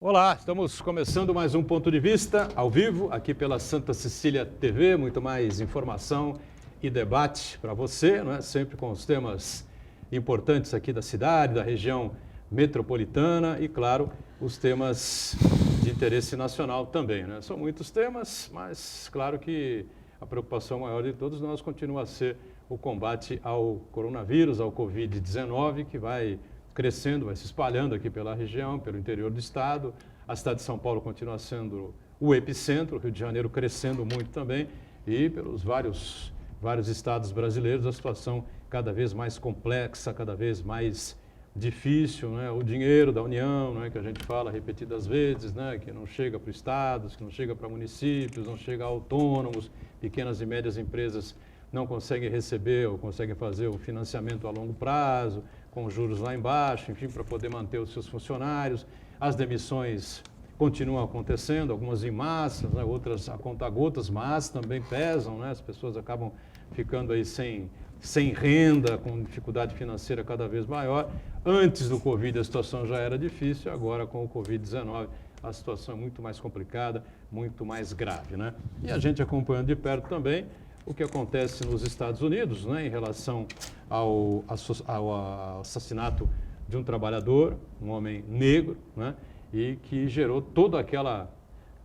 Olá, estamos começando mais um Ponto de Vista, ao vivo, aqui pela Santa Cecília TV, muito mais informação e debate para você, não é? Sempre com os temas importantes aqui da cidade, da região metropolitana e, claro, os temas de interesse nacional também, né? São muitos temas, mas claro que a preocupação maior de todos nós continua a ser o combate ao coronavírus, ao Covid-19, que vai crescendo, vai se espalhando aqui pela região, pelo interior do estado. A cidade de São Paulo continua sendo o epicentro, o Rio de Janeiro crescendo muito também, e pelos vários estados brasileiros a situação cada vez mais complexa, cada vez mais difícil, né? O dinheiro da União, né, que a gente fala repetidas vezes, né, que não chega para estados, que não chega para municípios, não chega a autônomos, pequenas e médias empresas não conseguem receber ou conseguem fazer o financiamento a longo prazo, com juros lá embaixo, enfim, para poder manter os seus funcionários. As demissões continuam acontecendo, algumas em massa, né, outras a conta-gotas, mas também pesam, né? As pessoas acabam ficando aí sem renda, com dificuldade financeira cada vez maior. Antes do Covid a situação já era difícil, agora com o Covid-19 a situação é muito mais complicada, muito mais grave, né? E a gente acompanhando de perto também o que acontece nos Estados Unidos, né, em relação ao assassinato de um trabalhador, um homem negro, né, e que gerou toda aquela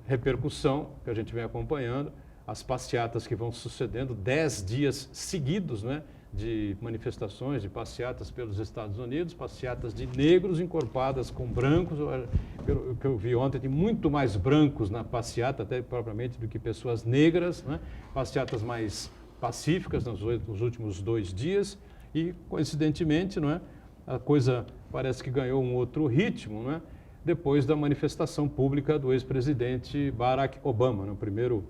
repercussão que a gente vem acompanhando, as passeatas que vão sucedendo, 10 dias seguidos, né, de manifestações, de passeatas pelos Estados Unidos, passeatas de negros encorpadas com brancos. O que eu vi ontem, tem muito mais brancos na passeata, até propriamente, do que pessoas negras, né? Passeatas mais pacíficas nos últimos 2 dias e, coincidentemente, não é? A coisa parece que ganhou um outro ritmo, né? Depois da manifestação pública do ex-presidente Barack Obama, né? O primeiro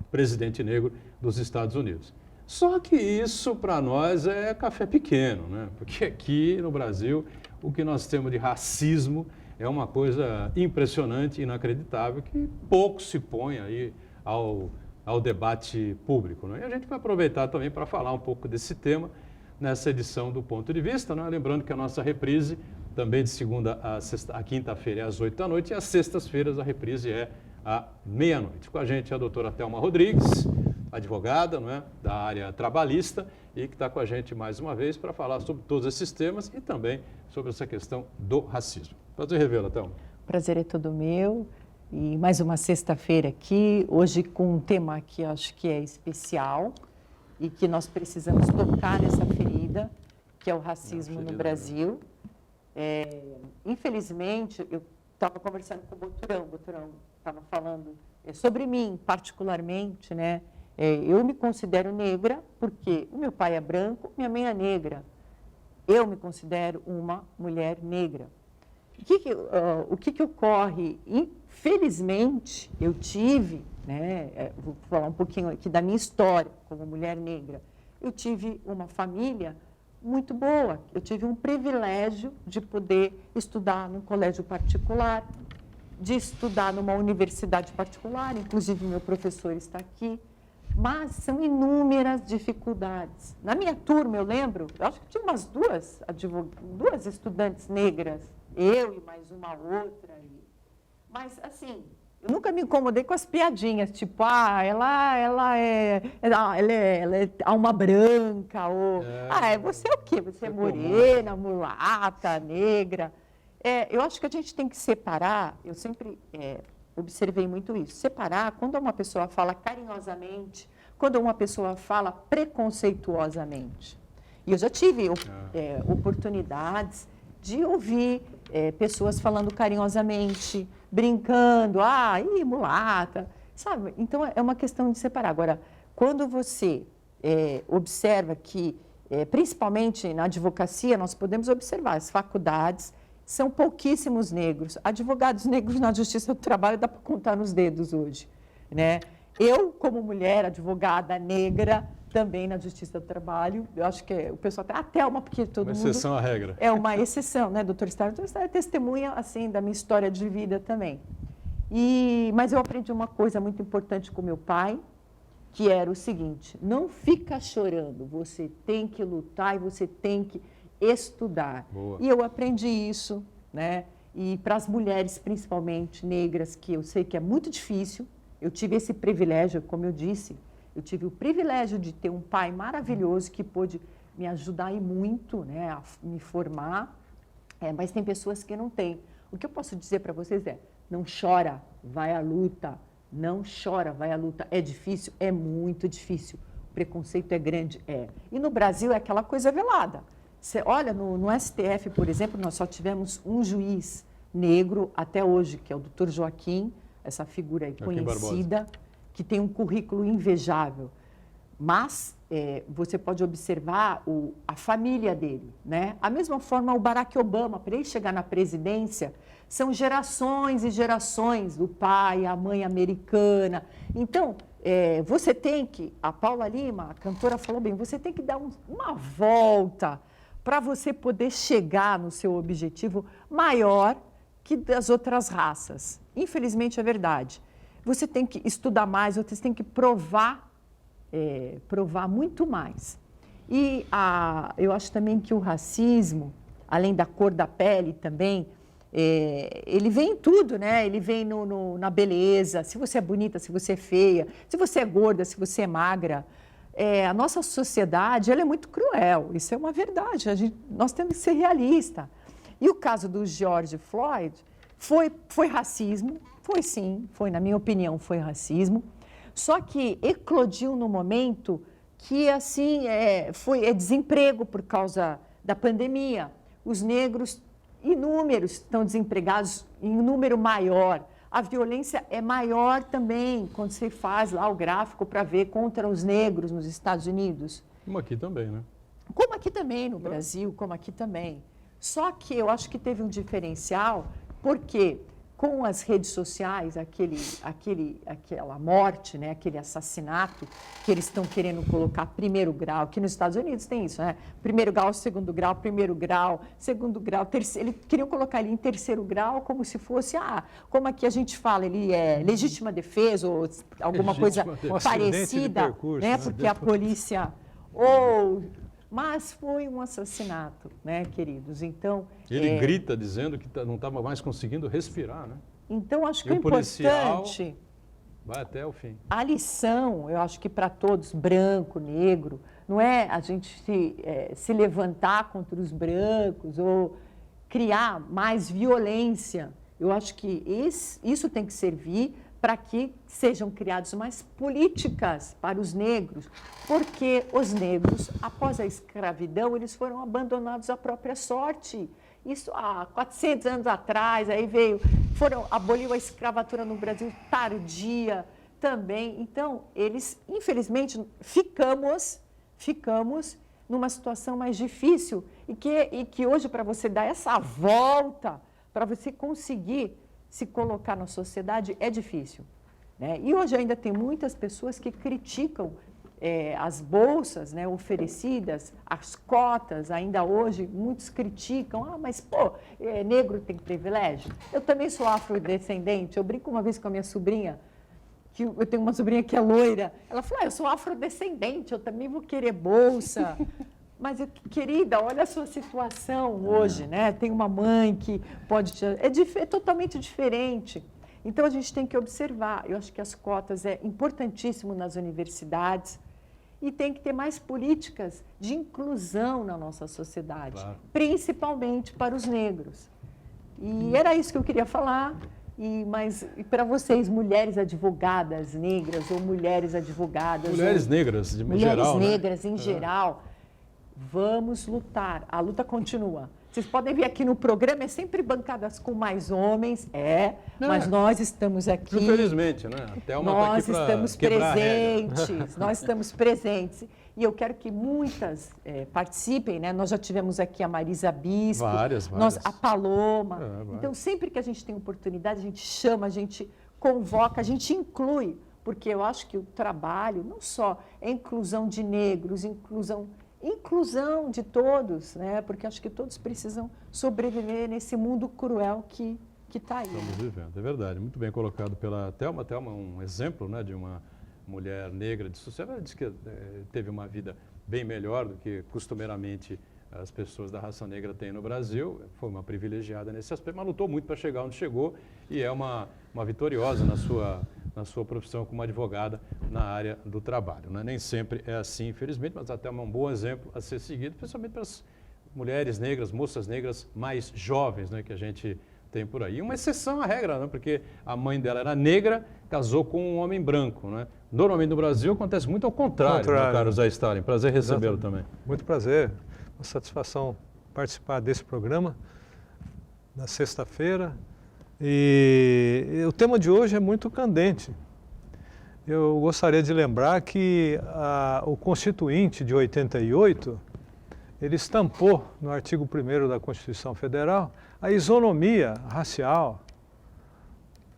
presidente negro dos Estados Unidos. Só que isso, para nós, é café pequeno, né? Porque aqui no Brasil, o que nós temos de racismo é uma coisa impressionante, inacreditável, que pouco se põe aí ao debate público, né? E a gente vai aproveitar também para falar um pouco desse tema nessa edição do Ponto de Vista, né? Lembrando que a nossa reprise também de segunda a quinta-feira é às 8 da noite e às sextas-feiras a reprise é à meia-noite. Com a gente a doutora Thelma Rodrigues, advogada, não é, da área trabalhista, e que está com a gente mais uma vez para falar sobre todos esses temas e também sobre essa questão do racismo. Prazer revê-la, Thelma. Prazer é todo meu. E mais uma sexta-feira aqui, hoje com um tema que acho que é especial e que nós precisamos tocar nessa ferida, que é o racismo no Brasil. Infelizmente, eu estava conversando com o Boturão estava falando sobre mim particularmente, né? Eu me considero negra porque o meu pai é branco, minha mãe é negra. Eu me considero uma mulher negra. O que ocorre? Infelizmente, eu tive, né, vou falar um pouquinho aqui da minha história como mulher negra. Eu tive uma família muito boa. Eu tive um privilégio de poder estudar num colégio particular, de estudar numa universidade particular, inclusive meu professor está aqui. Mas são inúmeras dificuldades. Na minha turma, eu lembro, eu acho que tinha umas duas estudantes negras, eu e mais uma outra. Mas, assim, eu nunca me incomodei com as piadinhas, tipo, ela é alma branca, ou, você é o quê? Você é morena, mulata, negra. Eu acho que a gente tem que separar, eu sempre observei muito isso, separar quando uma pessoa fala carinhosamente, quando uma pessoa fala preconceituosamente. E eu já tive oportunidades de ouvir pessoas falando carinhosamente, brincando, mulata, sabe? Então, é uma questão de separar. Agora, quando você observa que, principalmente na advocacia, nós podemos observar as faculdades, são pouquíssimos negros. Advogados negros na Justiça do Trabalho dá para contar nos dedos hoje, né? Eu, como mulher, advogada negra, também na Justiça do Trabalho, eu acho que o pessoal até uma, porque todo mundo... Uma exceção à regra. É uma exceção, né, doutor Estado? Doutor Estado é testemunha, assim, da minha história de vida também. Mas eu aprendi uma coisa muito importante com meu pai, que era o seguinte: não fica chorando, você tem que lutar e você tem que estudar. Boa. E eu aprendi isso, né? e para as mulheres, principalmente negras, que eu sei que é muito difícil. Eu tive esse privilégio, como eu disse, eu tive o privilégio de ter um pai maravilhoso que pôde me ajudar e muito, né, a me formar, mas tem pessoas que não têm. O que eu posso dizer para vocês é, não chora, vai à luta, não chora, vai à luta. É difícil? É muito difícil. O preconceito é grande? É. E no Brasil é aquela coisa velada. Você olha, no STF, por exemplo, nós só tivemos um juiz negro até hoje, que é o Dr. Joaquim, essa figura aí conhecida, que tem um currículo invejável. Mas você pode observar a família dele, né? A mesma forma o Barack Obama, para ele chegar na presidência, são gerações e gerações do pai, a mãe americana. Então, você tem que, a Paula Lima, a cantora, falou bem, você tem que dar uma volta para você poder chegar no seu objetivo maior que das outras raças. Infelizmente, é verdade. Você tem que estudar mais, você tem que provar muito mais. E eu acho também que o racismo, além da cor da pele também, ele vem em tudo, né? Ele vem na beleza, se você é bonita, se você é feia, se você é gorda, se você é magra. A nossa sociedade ela é muito cruel, isso é uma verdade, nós temos que ser realistas. E o caso do George Floyd foi racismo, foi sim, na minha opinião, foi racismo, só que eclodiu no momento que assim, foi desemprego por causa da pandemia. Os negros, inúmeros, estão desempregados em um número maior. A violência é maior também quando você faz lá o gráfico para ver contra os negros nos Estados Unidos. Como aqui também, né? Como aqui também no Brasil, como aqui também. Só que eu acho que teve um diferencial, porque com as redes sociais, aquela morte, né, aquele assassinato que eles estão querendo colocar primeiro grau, que nos Estados Unidos tem isso, né? Primeiro grau, segundo grau, segundo grau, terceiro. Eles queriam colocar ele em terceiro grau como se fosse, como aqui a gente fala, ele é legítima defesa ou alguma coisa parecida, né? Porque a polícia mas foi um assassinato, né, queridos? Então ele grita dizendo que não estava mais conseguindo respirar, né? Então acho que o importante vai até o fim. A lição, eu acho que para todos, branco, negro, não é a gente se levantar contra os brancos ou criar mais violência. Eu acho que isso tem que servir para que sejam criadas mais políticas para os negros, porque os negros, após a escravidão, eles foram abandonados à própria sorte. Isso há 400 anos atrás, aí aboliu a escravatura no Brasil tardia também. Então, infelizmente, ficamos numa situação mais difícil e que hoje, para você dar essa volta, para você conseguir se colocar na sociedade, é difícil, né? E hoje ainda tem muitas pessoas que criticam as bolsas, né, oferecidas, as cotas, ainda hoje muitos criticam, mas negro tem privilégio. Eu também sou afrodescendente, eu brinco uma vez com a minha sobrinha, que eu tenho uma sobrinha que é loira, ela falou, eu sou afrodescendente, eu também vou querer bolsa. Mas, querida, olha a sua situação hoje, né? Tem uma mãe que pode te... É totalmente diferente. Então, a gente tem que observar. Eu acho que as cotas é importantíssimo nas universidades e tem que ter mais políticas de inclusão na nossa sociedade, claro, principalmente para os negros. E era isso que eu queria falar. Mas para vocês, mulheres advogadas negras ou mulheres advogadas... Mulheres negras, em geral, mulheres negras, em geral... Vamos lutar, a luta continua. Vocês podem ver aqui no programa, é sempre bancadas com mais homens, mas nós estamos aqui... Infelizmente, né? Até nós estamos presentes, nós estamos presentes. E eu quero que muitas participem, né? Nós já tivemos aqui a Marisa Bispo, várias. A Paloma. Então, sempre que a gente tem oportunidade, a gente chama, a gente convoca, a gente inclui, porque eu acho que o trabalho não só é inclusão de negros, inclusão de todos, né? Porque acho que todos precisam sobreviver nesse mundo cruel que está aí. Estamos vivendo, é verdade. Muito bem colocado pela Thelma. Thelma, um exemplo, né, de uma mulher negra de sucesso. Ela disse que teve uma vida bem melhor do que costumeiramente as pessoas da raça negra têm no Brasil. Foi uma privilegiada nesse aspecto, mas lutou muito para chegar onde chegou e é uma vitoriosa na sua profissão como advogada na área do trabalho. Né? Nem sempre é assim, infelizmente, mas até um bom exemplo a ser seguido, principalmente para as mulheres negras, moças negras mais jovens, né, que a gente tem por aí. Uma exceção à regra, né, porque a mãe dela era negra, casou com um homem branco. Né? Normalmente no Brasil acontece muito ao contrário. Né, Carlos Zé Stalin. Prazer recebê-lo também. Muito prazer. Uma satisfação participar desse programa na sexta-feira. E o tema de hoje é muito candente. Eu gostaria de lembrar que o Constituinte de 88, ele estampou no artigo 1º da Constituição Federal a isonomia racial.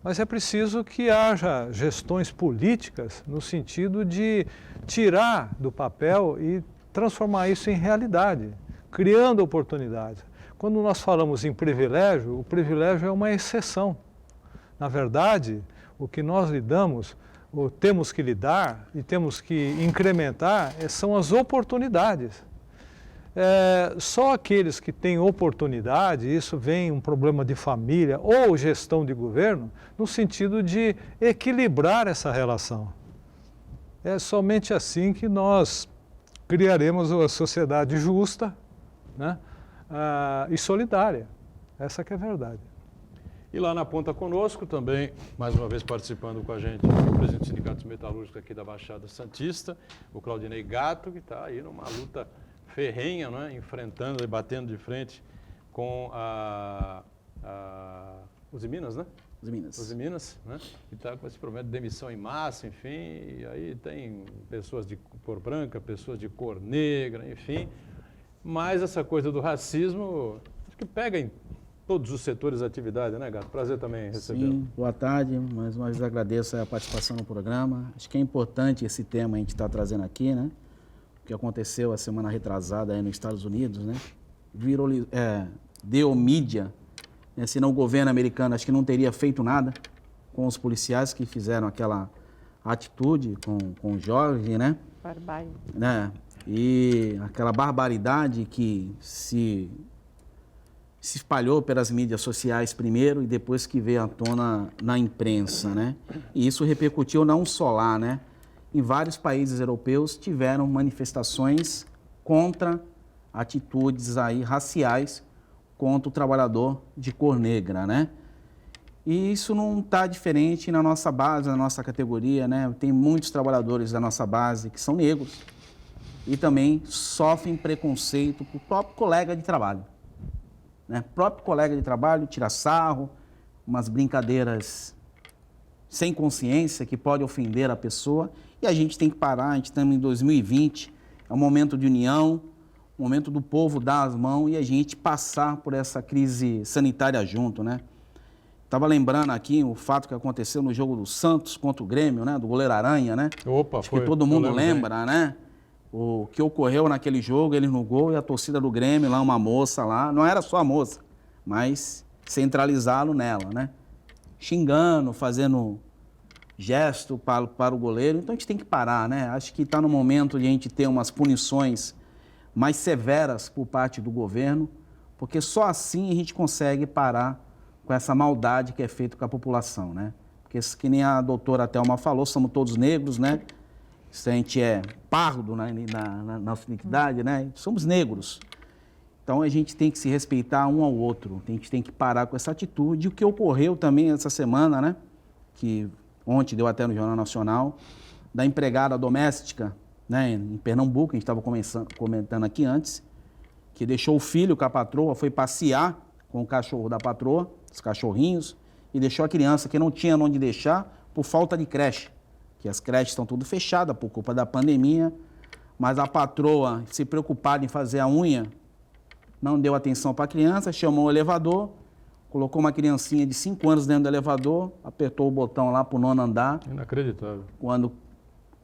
Mas é preciso que haja gestões políticas no sentido de tirar do papel e transformar isso em realidade, criando oportunidades. Quando nós falamos em privilégio, o privilégio é uma exceção. Na verdade, o que nós lidamos, ou temos que lidar e temos que incrementar, são as oportunidades. Só aqueles que têm oportunidade, isso vem um problema de família ou gestão de governo, no sentido de equilibrar essa relação. É somente assim que nós criaremos uma sociedade justa, né, e solidária. Essa que é a verdade. E lá na ponta conosco também, mais uma vez participando com a gente, o presidente do Sindicato Metalúrgico aqui da Baixada Santista, o Claudinei Gatto, que está aí numa luta ferrenha, né, enfrentando e batendo de frente com os Minas, né? Os Minas, né? Que está com esse problema de demissão em massa, enfim, e aí tem pessoas de cor branca, pessoas de cor negra, enfim. Mas essa coisa do racismo, acho que pega em todos os setores da atividade, né, Gato? Prazer também recebê-lo. Sim, boa tarde. Mais uma vez agradeço a participação no programa. Acho que é importante esse tema a gente está trazendo aqui, né? O que aconteceu a semana retrasada aí nos Estados Unidos, né? Deu mídia. Senão o governo americano acho que não teria feito nada com os policiais que fizeram aquela atitude com o Jorge, né? Barbárie. Né? E aquela barbaridade que se espalhou pelas mídias sociais primeiro e depois que veio à tona na imprensa, né? E isso repercutiu não só lá, né? Em vários países europeus tiveram manifestações contra atitudes aí raciais contra o trabalhador de cor negra, né? E isso não está diferente na nossa base, na nossa categoria, né? Tem muitos trabalhadores da nossa base que são negros e também sofrem preconceito por próprio colega de trabalho, né? Próprio colega de trabalho tira sarro, umas brincadeiras sem consciência que pode ofender a pessoa e a gente tem que parar. A gente estamos em 2020, é um momento de união, o momento do povo dar as mãos e a gente passar por essa crise sanitária junto, né? Estava lembrando aqui o fato que aconteceu no jogo do Santos contra o Grêmio, né? Do goleiro Aranha, né? Opa, acho que todo mundo lembra, né? O que ocorreu naquele jogo, ele no gol e a torcida do Grêmio lá, uma moça lá, não era só a moça, mas centralizá-lo nela, né? Xingando, fazendo gesto para o goleiro. Então a gente tem que parar, né? Acho que está no momento de a gente ter umas punições mais severas por parte do governo, porque só assim a gente consegue parar com essa maldade que é feita com a população, né? Porque, que nem a doutora Thelma falou, somos todos negros, né? Se a gente é pardo na nossa identidade, né? Somos negros. Então a gente tem que se respeitar um ao outro, a gente tem que parar com essa atitude. O que ocorreu também essa semana, né? Que ontem deu até no Jornal Nacional, da empregada doméstica, né, em Pernambuco, a gente estava comentando aqui antes, que deixou o filho com a patroa, foi passear com o cachorro da patroa, os cachorrinhos, e deixou a criança que não tinha onde deixar por falta de creche, que as creches estão tudo fechadas por culpa da pandemia, mas a patroa, se preocupada em fazer a unha, não deu atenção para a criança, chamou o elevador, colocou uma criancinha de 5 anos dentro do elevador, apertou o botão lá para o 9º andar. Inacreditável. Quando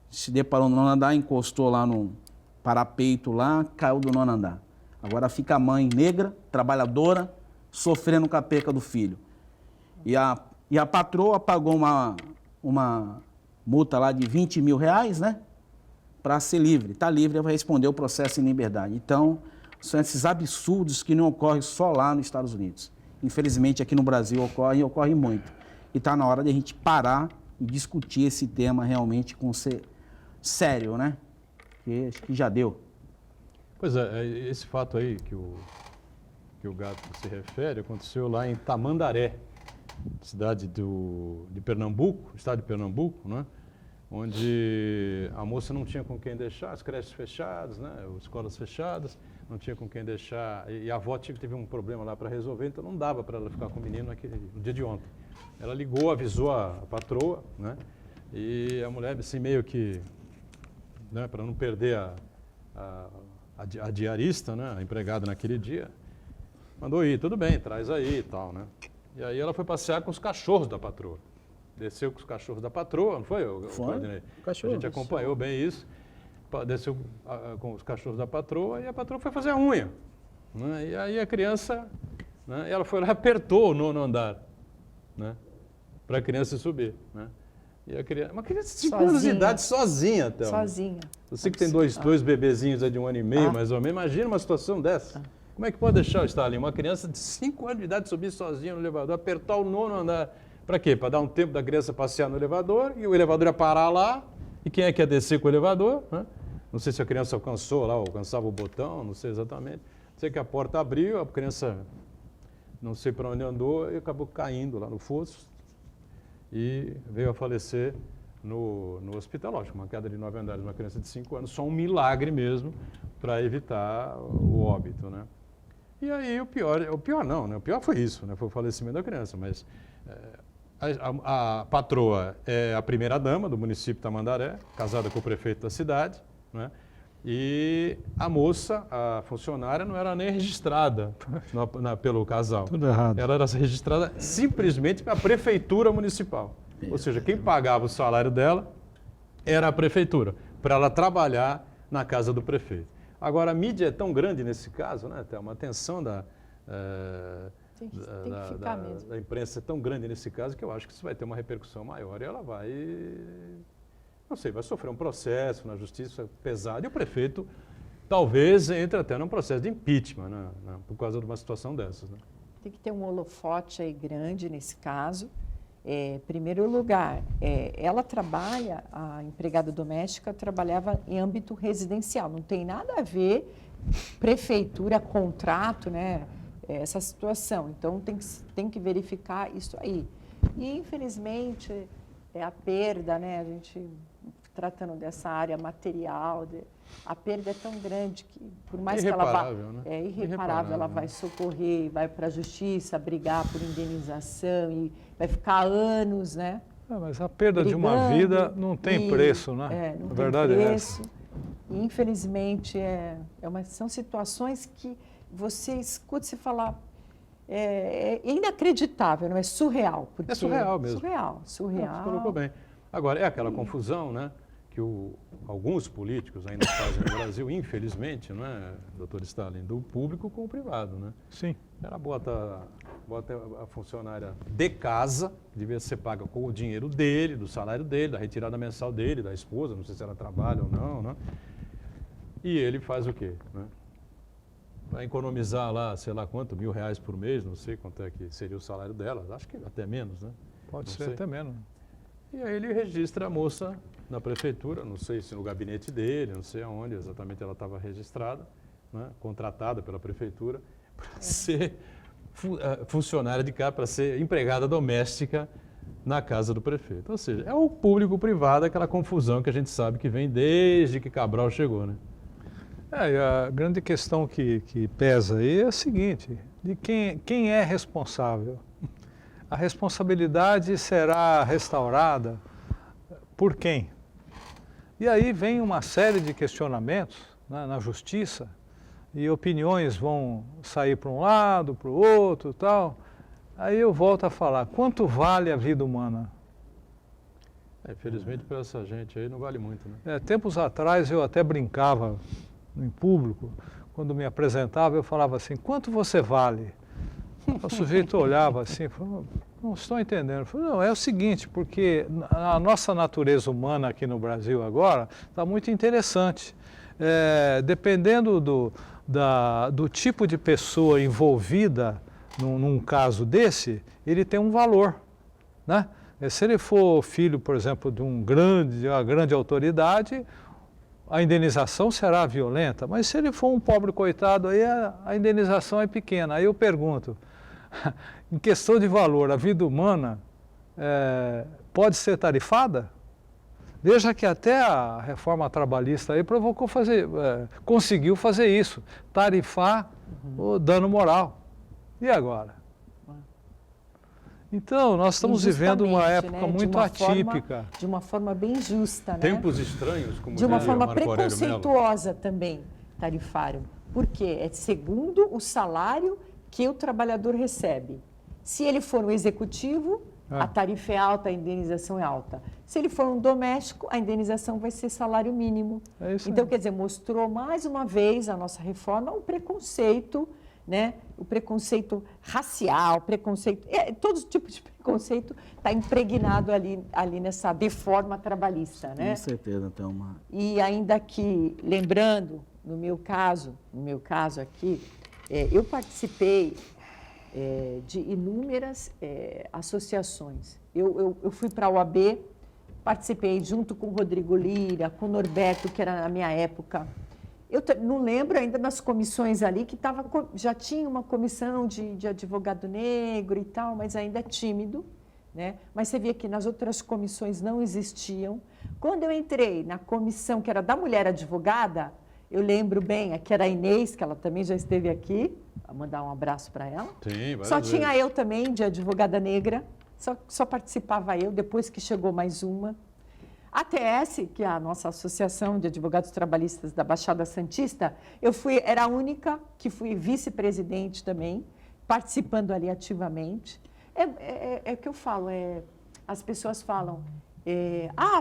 se deparou no 9º andar, encostou lá no parapeito lá, caiu do 9º andar. Agora fica a mãe negra, trabalhadora, sofrendo com a perca do filho. E a patroa pagou uma multa lá de R$20 mil, né? Para ser livre. Está livre, vai responder o processo em liberdade. Então, São esses absurdos que não ocorrem só lá nos Estados Unidos. Infelizmente, aqui no Brasil ocorre muito. E está na hora de a gente parar e discutir esse tema realmente com ser sério, né? Porque acho que já deu. Pois é, esse fato aí que o Gato se refere aconteceu lá em Tamandaré, cidade de Pernambuco, estado de Pernambuco, né? Onde a moça não tinha com quem deixar, as creches fechadas, né? As escolas fechadas, não tinha com quem deixar, e a avó teve um problema lá para resolver, então não dava para ela ficar com o menino no dia de ontem. Ela ligou, avisou a patroa, né? E a mulher, assim, meio que, né, para não perder a diarista, né, a empregada naquele dia, mandou ir, tudo bem, traz aí e tal, né? E aí ela foi passear com os cachorros da patroa. Desceu com os cachorros da patroa, não foi? Foi, a gente acompanhou bem isso. Desceu com os cachorros da patroa e a patroa foi fazer a unha, né? E aí a criança, né, ela foi lá e apertou o 9º andar, né, para a criança subir, né? E a criança, uma criança de 5 anos de idade, sozinha, Thelma. Sozinha. Você que tem dois bebezinhos aí de 1 ano e meio, mais ou menos, imagina uma situação dessa. Como é que pode deixar o Stalin, uma criança de 5 anos de idade, subir sozinha no elevador, apertar o 9º andar? Para quê? Para dar um tempo da criança passear no elevador, e o elevador ia parar lá, e quem é que ia descer com o elevador, né? Não sei se a criança alcançava o botão, não sei exatamente. Sei que a porta abriu, a criança não sei para onde andou e acabou caindo lá no fosso e veio a falecer no hospital. Lógico, uma queda de 9 andares, uma criança de 5 anos, só um milagre mesmo para evitar o óbito, né? E aí o pior não, né? O pior foi isso, né? Foi o falecimento da criança, mas a patroa é a primeira-dama do município de Tamandaré, casada com o prefeito da cidade, né? E a moça, a funcionária, não era nem registrada pelo casal. Tudo errado. Ela era registrada simplesmente pela prefeitura municipal. Ou seja, quem pagava o salário dela era a prefeitura, para ela trabalhar na casa do prefeito. Agora, a mídia é tão grande nesse caso, né? Tem uma atenção da imprensa é tão grande nesse caso que eu acho que isso vai ter uma repercussão maior e ela vai, não sei, vai sofrer um processo na justiça pesado e o prefeito talvez entre até num processo de impeachment, né? Por causa de uma situação dessas, né? Tem que ter um holofote aí grande nesse caso. Em primeiro lugar, ela trabalha, a empregada doméstica trabalhava em âmbito residencial, não tem nada a ver prefeitura, contrato, né? Essa situação. Então, tem que verificar isso aí. E, infelizmente, a perda, né? A gente, tratando dessa área material, a perda é tão grande que, por mais que ela vá... Né? É irreparável, ela vai socorrer, vai para a justiça, brigar por indenização e vai ficar anos, né? Mas a perda de uma vida não tem preço, né? Não a verdade tem é preço. essa. E, infelizmente, são situações que você escuta se falar, é inacreditável, não é surreal. Porque é surreal mesmo. Surreal. Você colocou bem. Agora, é aquela confusão, né, que alguns políticos ainda fazem no Brasil, infelizmente, não é, doutor Stalin, do público com o privado, né? Sim. Ela bota a funcionária de casa, devia ser paga com o dinheiro dele, do salário dele, da retirada mensal dele, da esposa, não sei se ela trabalha ou não, né? E ele faz o quê, né? Vai economizar lá, sei lá quanto, R$1.000 por mês, não sei quanto é que seria o salário dela, acho que até menos, né? Pode ser até menos. E aí ele registra a moça na prefeitura, não sei se no gabinete dele, não sei aonde exatamente ela estava registrada, né? Contratada pela prefeitura para ser funcionária de casa, para ser empregada doméstica na casa do prefeito. Ou seja, é o público-privado, aquela confusão que a gente sabe que vem desde que Cabral chegou, né? E a grande questão que pesa aí é a seguinte, de quem é responsável? A responsabilidade será restaurada por quem? E aí vem uma série de questionamentos, né, na justiça, e opiniões vão sair para um lado, para o outro, tal. Aí eu volto a falar, quanto vale a vida humana? Infelizmente, para essa gente aí não vale muito, né? Tempos atrás eu até brincava em público, quando me apresentava, eu falava assim, quanto você vale? O sujeito olhava assim, falava, não estou entendendo. Eu falei, não, é o seguinte, porque a nossa natureza humana aqui no Brasil agora está muito interessante. Dependendo do tipo de pessoa envolvida num caso desse, ele tem um valor, né? Se ele for filho, por exemplo, de uma grande autoridade, a indenização será violenta, mas se ele for um pobre coitado, aí a indenização é pequena. Aí eu pergunto, em questão de valor, a vida humana pode ser tarifada? Veja que até a reforma trabalhista aí conseguiu fazer isso, tarifar o dano moral. E agora? Então, nós estamos vivendo uma época muito atípica. De uma forma bem justa, né? Tempos estranhos, como de uma dizia forma Marco Aurélio Mello. preconceituosa também, tarifaram. Por quê? É segundo o salário que o trabalhador recebe. Se ele for um executivo, a tarifa é alta, a indenização é alta. Se ele for um doméstico, a indenização vai ser salário mínimo. É isso Então, aí. quer dizer, mostrou mais uma vez a nossa reforma o preconceito, né? O preconceito racial, todo tipo de preconceito está impregnado ali nessa deforma trabalhista, né? Com certeza, Thelma. E ainda que, lembrando, no meu caso aqui, eu participei de inúmeras associações. Eu fui para a OAB, participei junto com o Rodrigo Lira, com o Norberto, que era na minha época. Eu não lembro ainda das comissões ali, que já tinha uma comissão de advogado negro e tal, mas ainda é tímido, né? Mas você via que nas outras comissões não existiam. Quando eu entrei na comissão que era da mulher advogada, eu lembro bem, aqui era a Inês, que ela também já esteve aqui, vou mandar um abraço para ela. Sim, várias Só vezes. tinha eu também, de advogada negra, só participava eu, depois que chegou mais uma. A ATS, que é a nossa Associação de Advogados Trabalhistas da Baixada Santista, era a única que fui vice-presidente também, participando ali ativamente. É o que eu falo, as pessoas falam,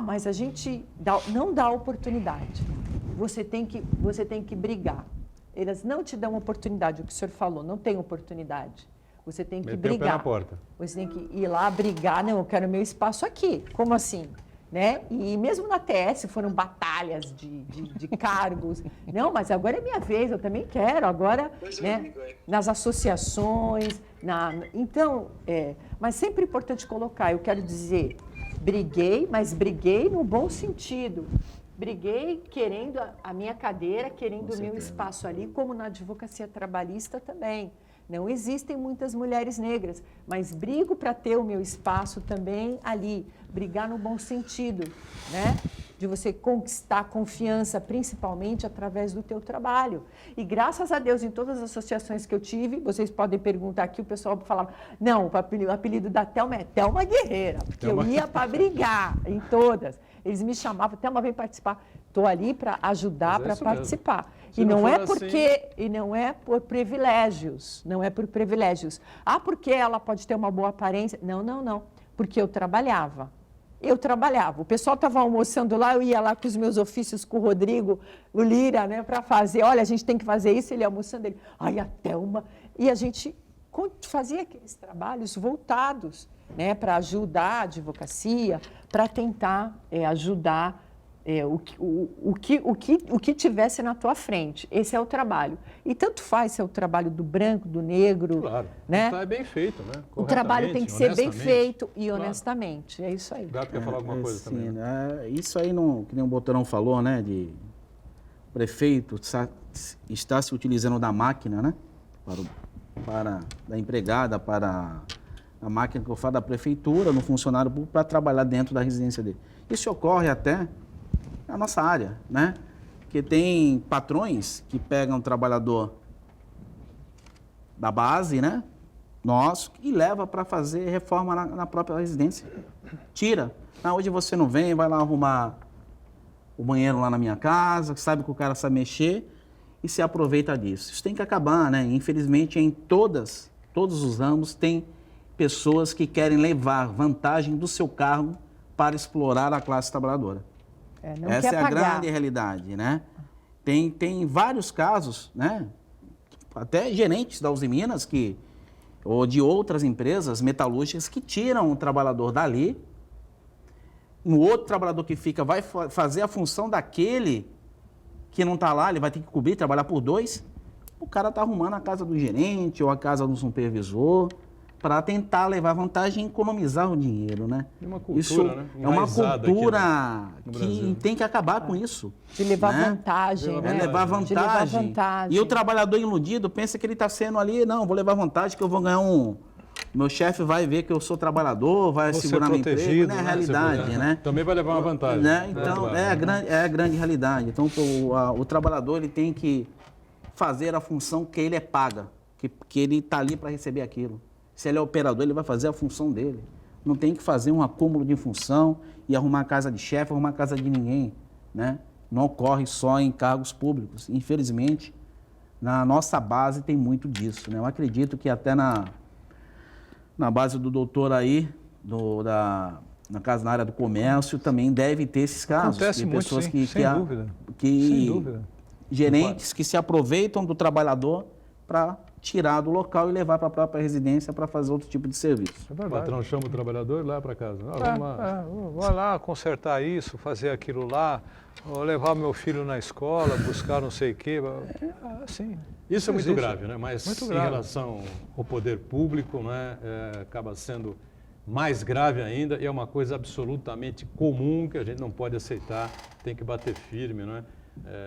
mas a gente não dá oportunidade, você tem que brigar. Elas não te dão oportunidade, o que o senhor falou, não tem oportunidade. Você tem que Meteu o pé brigar. na porta. Você tem que ir lá brigar, não, eu quero meu espaço aqui. Como assim? Né? E mesmo na TS foram batalhas de cargos. Não, mas agora é minha vez, eu também quero. Agora, né, nas associações. Então, mas sempre é importante colocar, eu quero dizer, briguei, mas briguei no bom sentido. Briguei querendo a minha cadeira, querendo o meu espaço ali, como na advocacia trabalhista também. Não existem muitas mulheres negras, mas brigo para ter o meu espaço também ali. Brigar no bom sentido, né? De você conquistar confiança, principalmente através do teu trabalho. E graças a Deus, em todas as associações que eu tive, vocês podem perguntar aqui, o pessoal falava, não, o apelido da Thelma é Thelma Guerreira, porque eu ia para brigar em todas. Eles me chamavam, Thelma, vem participar. Estou ali para ajudar, para participar. Se não for E não é por privilégios, não é por privilégios. Porque ela pode ter uma boa aparência. Não. Porque eu trabalhava. O pessoal estava almoçando lá, eu ia lá com os meus ofícios com o Rodrigo, o Lira, né, para fazer. Olha, a gente tem que fazer isso. Ele almoçando, ele, a Thelma. E a gente fazia aqueles trabalhos voltados, né, para ajudar a advocacia, para tentar ajudar o que tivesse na tua frente. Esse é o trabalho. E tanto faz se é o trabalho do branco, do negro. Claro. Né? Então é bem feito, né? O trabalho tem que ser bem feito e Claro. honestamente. É isso aí. O Gato quer falar alguma coisa sim, também? Né? Isso aí, que nem o Botorão falou, né? De o prefeito está se utilizando da máquina, né? Da empregada, para a máquina que eu falo da prefeitura, no funcionário público, para trabalhar dentro da residência dele. Isso ocorre até na nossa área, né? Que tem patrões que pegam o trabalhador da base, né? Nosso, e leva para fazer reforma na própria residência. Tira. Hoje você não vem, vai lá arrumar o banheiro lá na minha casa, sabe que o cara sabe mexer e se aproveita disso. Isso tem que acabar, né? Infelizmente, em todos os ramos, tem pessoas que querem levar vantagem do seu cargo para explorar a classe trabalhadora. Essa é a grande realidade, né? Tem vários casos, né? Até gerentes da Uzi Minas ou de outras empresas metalúrgicas que tiram o trabalhador dali, o outro trabalhador que fica vai fazer a função daquele que não está lá, ele vai ter que cobrir, trabalhar por 2, o cara está arrumando a casa do gerente ou a casa do supervisor para tentar levar vantagem e economizar o dinheiro, né? É uma cultura, Isso né? é uma Enraizada aqui cultura no que Brasil. tem que acabar com isso. De levar né? vantagem, De né? Levar De levar vantagem. vantagem. E o trabalhador iludido pensa que ele está sendo ali, não, vou levar vantagem que eu vou ganhar meu chefe vai ver que eu sou trabalhador, vai Vou ser segurar meu emprego, protegido, não é a né? realidade, né? Também vai levar uma vantagem. Né? Então, claro, é a grande realidade. Então, o trabalhador ele tem que fazer a função que ele é paga, que ele está ali para receber aquilo. Se ele é operador, ele vai fazer a função dele. Não tem que fazer um acúmulo de função e arrumar a casa de chefe, arrumar a casa de ninguém. Né? Não ocorre só em cargos públicos. Infelizmente, na nossa base tem muito disso. Né? Eu acredito que até na base do doutor aí, na área do comércio, também deve ter esses casos. Acontece de muito, pessoas sim, que, sem que, dúvida. que Sem dúvida. gerentes que se aproveitam do trabalhador para tirar do local e levar para a própria residência para fazer outro tipo de serviço. É O verdade. patrão chama o trabalhador e lá para casa. Vamos lá. Vai lá consertar isso, fazer aquilo lá, ou levar meu filho na escola, buscar não sei o quê. Assim, Isso é muito existe. grave, né? Mas Muito em grave. relação ao poder público, né, acaba sendo mais grave ainda e é uma coisa absolutamente comum que a gente não pode aceitar, tem que bater firme, né?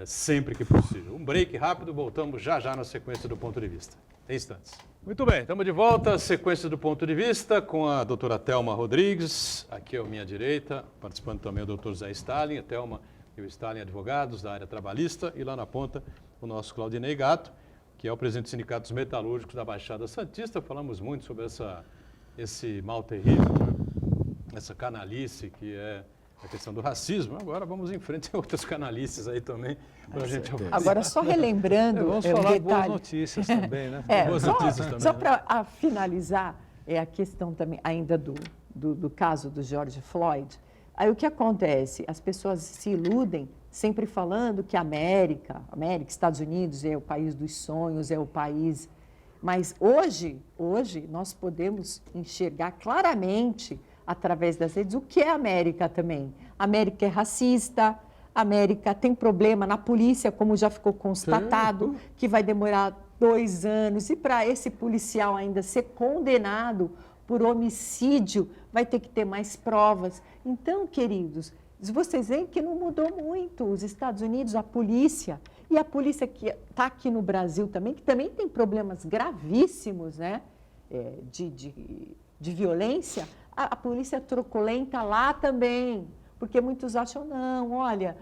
Sempre que possível. Um break rápido, voltamos já na sequência do Ponto de Vista. Em instantes. Muito bem, estamos de volta, sequência do Ponto de Vista com a doutora Thelma Rodrigues, aqui à minha direita, participando também o doutor Zé Stalin, a Thelma e o Stalin advogados da área trabalhista, e lá na ponta o nosso Claudinei Gato, que é o presidente dos sindicatos metalúrgicos da Baixada Santista. Falamos muito sobre esse mal terrível, né? Essa canalice que é a questão do racismo. Agora vamos em frente a outras canalices aí também, para a gente avaliar. Agora, só relembrando Vamos um falar de boas detalhe. notícias também, né? Boas notícias também, Só né? para finalizar, a questão também ainda do caso do George Floyd. Aí o que acontece? As pessoas se iludem sempre falando que a América, Estados Unidos é o país dos sonhos, é o país... Mas hoje nós podemos enxergar claramente, através das redes, o que é a América também. A América é racista, a América tem problema na polícia, como já ficou constatado, que vai demorar 2 anos. E para esse policial ainda ser condenado por homicídio, vai ter que ter mais provas. Então, queridos, vocês veem que não mudou muito. Os Estados Unidos, a polícia, e a polícia que está aqui no Brasil também, que também tem problemas gravíssimos, né, de violência, a polícia truculenta lá também, porque muitos acham, não, olha,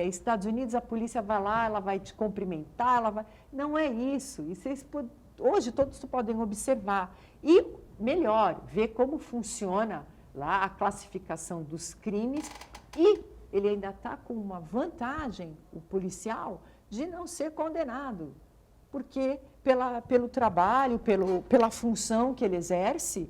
Estados Unidos, a polícia vai lá, ela vai te cumprimentar, ela vai... Não é isso. E hoje todos podem observar. E, melhor, ver como funciona lá a classificação dos crimes e ele ainda está com uma vantagem, o policial, de não ser condenado, porque pelo trabalho, pela função que ele exerce,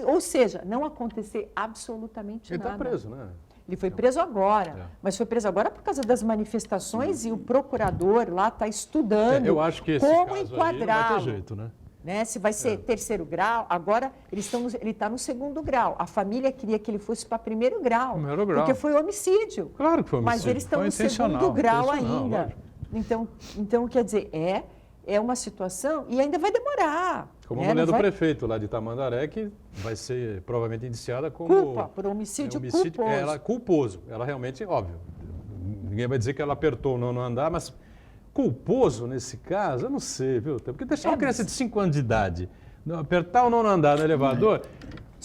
ou seja, não acontecer absolutamente Ele nada. está preso, né? Ele foi preso agora, mas foi preso agora por causa das manifestações e o procurador lá está estudando Eu acho que esse como caso aí não vai ter enquadrá-lo. jeito, né? Né? Se vai ser 3º grau, agora ele está no 2º grau. A família queria que ele fosse para 1º grau, 1º grau. porque foi homicídio. Claro que foi Mas homicídio. eles estão Foi no 2º intencional, grau intencional, ainda. Então, quer dizer, é uma situação e ainda vai demorar. Como né? a mulher Não do vai- prefeito lá de Tamandaré, que vai ser provavelmente indiciada como... Culpa, por homicídio culposo. Ela culposo. Ela realmente, óbvio, ninguém vai dizer que ela apertou o 9º andar, mas culposo nesse caso, eu não sei, viu? Porque deixar uma criança de 5 anos de idade apertar o 9º andar no elevador...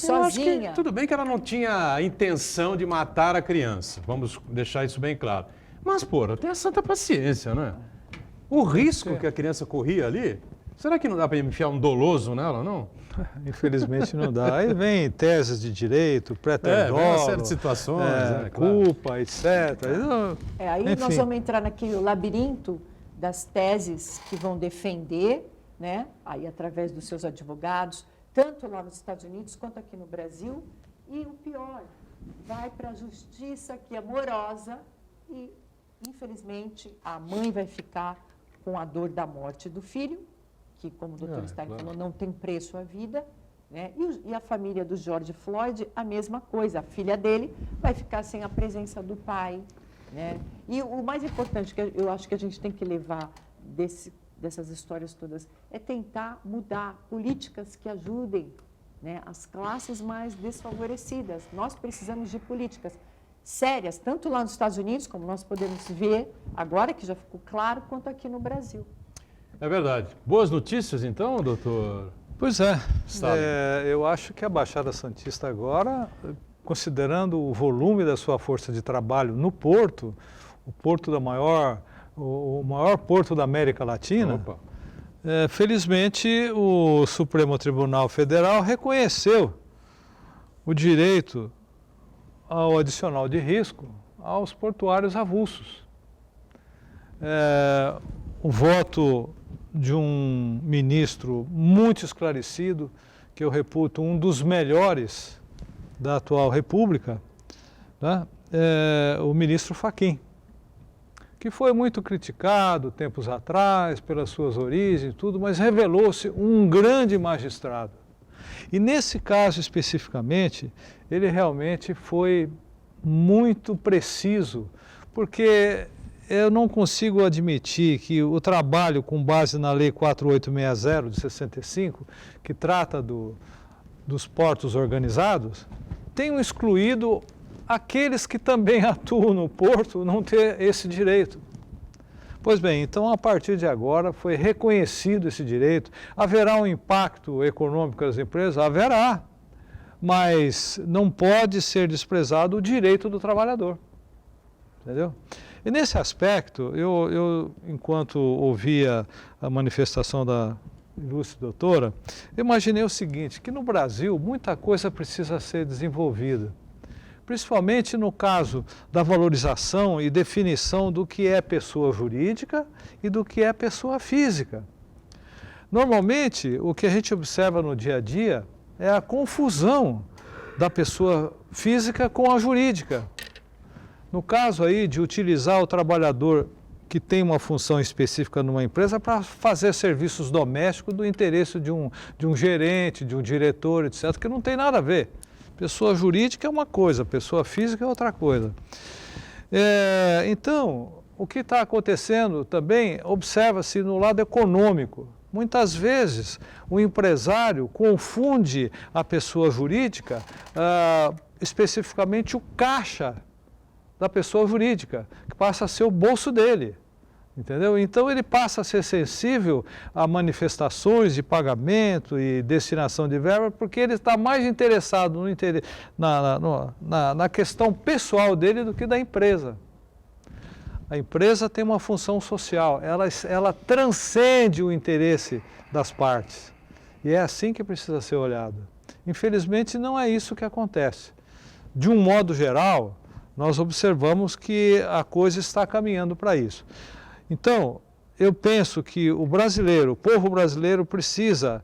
Eu acho que Sozinha. tudo bem que ela não tinha a intenção de matar a criança, vamos deixar isso bem claro. Mas, porra, tenha santa paciência, né? O risco que a criança corria ali, será que não dá para enfiar um doloso nela, não? Infelizmente não dá. Aí vem teses de direito, Vem uma pré-terdolo, série de situações, né? Claro. culpa, etc. Aí Enfim. nós vamos entrar naquele labirinto das teses que vão defender, né? Aí através dos seus advogados, tanto lá nos Estados Unidos quanto aqui no Brasil. E o pior, vai para a justiça que é morosa e, infelizmente, a mãe vai ficar com a dor da morte do filho, que, como o doutor Stalin claro. falou, não tem preço à vida. Né? E a família do George Floyd, a mesma coisa. A filha dele vai ficar sem a presença do pai. Né? E o mais importante, que eu acho que a gente tem que levar dessas histórias todas, é tentar mudar políticas que ajudem, né, as classes mais desfavorecidas. Nós precisamos de políticas sérias, tanto lá nos Estados Unidos, como nós podemos ver agora, que já ficou claro, quanto aqui no Brasil. É verdade. Boas notícias, então, doutor? Pois é, Sabe. eu acho que a Baixada Santista agora, considerando o volume da sua força de trabalho no porto, o porto da o maior porto da América Latina, Opa. felizmente o Supremo Tribunal Federal reconheceu o direito ao adicional de risco aos portuários avulsos. O voto de um ministro muito esclarecido, que eu reputo um dos melhores da atual República, né? O ministro Fachin, que foi muito criticado tempos atrás pelas suas origens e tudo, mas revelou-se um grande magistrado. E nesse caso especificamente, ele realmente foi muito preciso, porque eu não consigo admitir que o trabalho com base na Lei 4860 de 65, que trata dos portos organizados, tenham excluído aqueles que também atuam no porto não ter esse direito. Pois bem, então a partir de agora foi reconhecido esse direito. Haverá um impacto econômico das empresas? Haverá, mas não pode ser desprezado o direito do trabalhador. Entendeu? E nesse aspecto, eu enquanto ouvia a manifestação da ilustre doutora, imaginei o seguinte, que no Brasil muita coisa precisa ser desenvolvida, principalmente no caso da valorização e definição do que é pessoa jurídica e do que é pessoa física. Normalmente, o que a gente observa no dia a dia é a confusão da pessoa física com a jurídica. No caso aí de utilizar o trabalhador que tem uma função específica numa empresa para fazer serviços domésticos do interesse de um gerente, de um diretor, etc., que não tem nada a ver. Pessoa jurídica é uma coisa, pessoa física é outra coisa. Então, o que está acontecendo também, observa-se no lado econômico. Muitas vezes o empresário confunde a pessoa jurídica, especificamente o caixa da pessoa jurídica, que passa a ser o bolso dele, entendeu? Então ele passa a ser sensível a manifestações de pagamento e destinação de verba, porque ele está mais interessado na questão pessoal dele do que da empresa. A empresa tem uma função social, ela transcende o interesse das partes. E é assim que precisa ser olhado. Infelizmente não é isso que acontece. De um modo geral, nós observamos que a coisa está caminhando para isso. Então, eu penso que o povo brasileiro precisa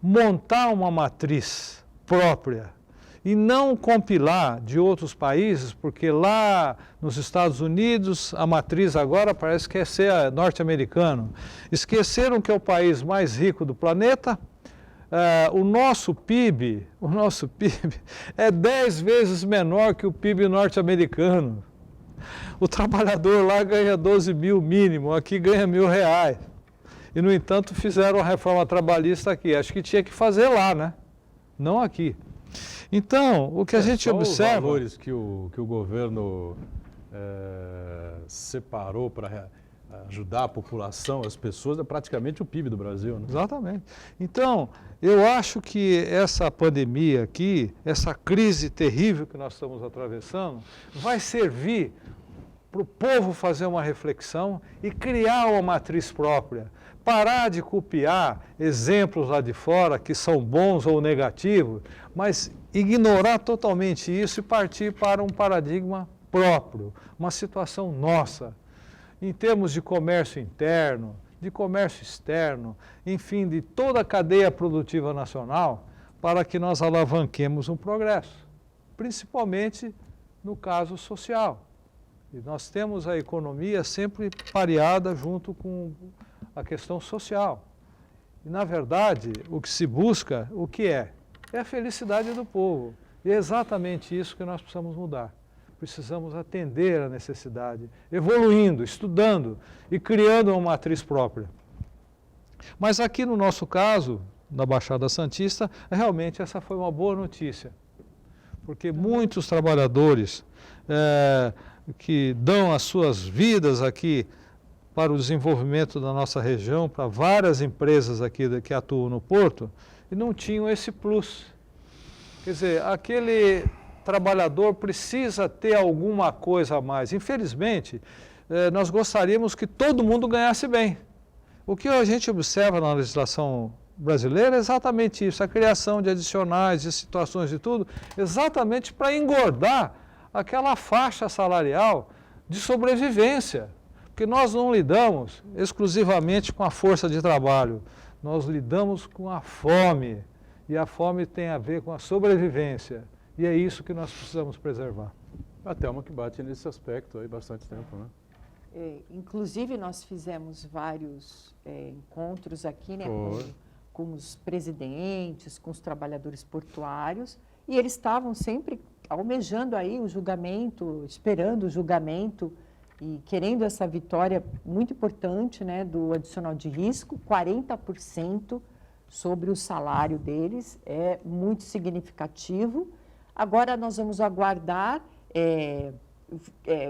montar uma matriz própria e não compilar de outros países, porque lá nos Estados Unidos a matriz agora parece que é ser norte-americano. Esqueceram que é o país mais rico do planeta. O nosso PIB é 10 vezes menor que o PIB norte-americano. O trabalhador lá ganha 12 mil mínimo, aqui ganha R$1.000. E, no entanto, fizeram a reforma trabalhista aqui. Acho que tinha que fazer lá, né? Não aqui. Então, o que a gente observa... Os valores que o governo separou para ajudar a população, as pessoas, é praticamente o PIB do Brasil, né? Exatamente. Então, eu acho que essa pandemia aqui, essa crise terrível que nós estamos atravessando, vai servir para o povo fazer uma reflexão e criar uma matriz própria. Parar de copiar exemplos lá de fora que são bons ou negativos, mas ignorar totalmente isso e partir para um paradigma próprio, uma situação nossa, em termos de comércio interno, de comércio externo, enfim, de toda a cadeia produtiva nacional, para que nós alavanquemos um progresso, principalmente no caso social. E nós temos a economia sempre pareada junto com a questão social. E, na verdade, o que se busca, o que é? É a felicidade do povo. E é exatamente isso que nós precisamos mudar. Precisamos atender a necessidade, evoluindo, estudando e criando uma matriz própria. Mas aqui no nosso caso, da Baixada Santista, realmente essa foi uma boa notícia, porque muitos trabalhadores que dão as suas vidas aqui para o desenvolvimento da nossa região, para várias empresas aqui que atuam no Porto, e não tinham esse plus. Quer dizer, aquele trabalhador precisa ter alguma coisa a mais. Infelizmente, nós gostaríamos que todo mundo ganhasse bem. O que a gente observa na legislação brasileira é exatamente isso, a criação de adicionais, de situações de tudo, exatamente para engordar aquela faixa salarial de sobrevivência. Porque nós não lidamos exclusivamente com a força de trabalho, nós lidamos com a fome. E a fome tem a ver com a sobrevivência. E é isso que nós precisamos preservar. A Thelma que bate nesse aspecto aí bastante tempo, né? Inclusive, nós fizemos vários encontros aqui, né, com os presidentes, com os trabalhadores portuários, e eles estavam sempre almejando aí o julgamento, esperando o julgamento e querendo essa vitória muito importante, né, do adicional de risco, 40% sobre o salário deles, é muito significativo. Agora nós vamos aguardar,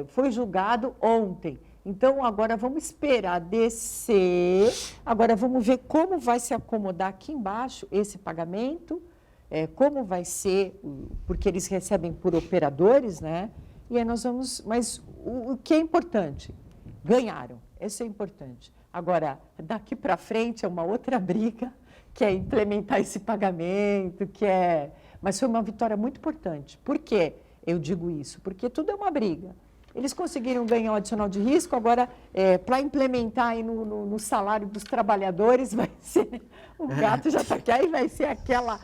foi julgado ontem, então agora vamos esperar descer, agora vamos ver como vai se acomodar aqui embaixo esse pagamento, como vai ser, porque eles recebem por operadores, né? E aí nós vamos, mas o que é importante? Ganharam, isso é importante. Agora, daqui para frente é uma outra briga, que é implementar esse pagamento, mas foi uma vitória muito importante. Por que eu digo isso? Porque tudo é uma briga. Eles conseguiram ganhar o adicional de risco, agora, para implementar aí no salário dos trabalhadores, vai ser, o gato já está aqui, aí vai ser aquela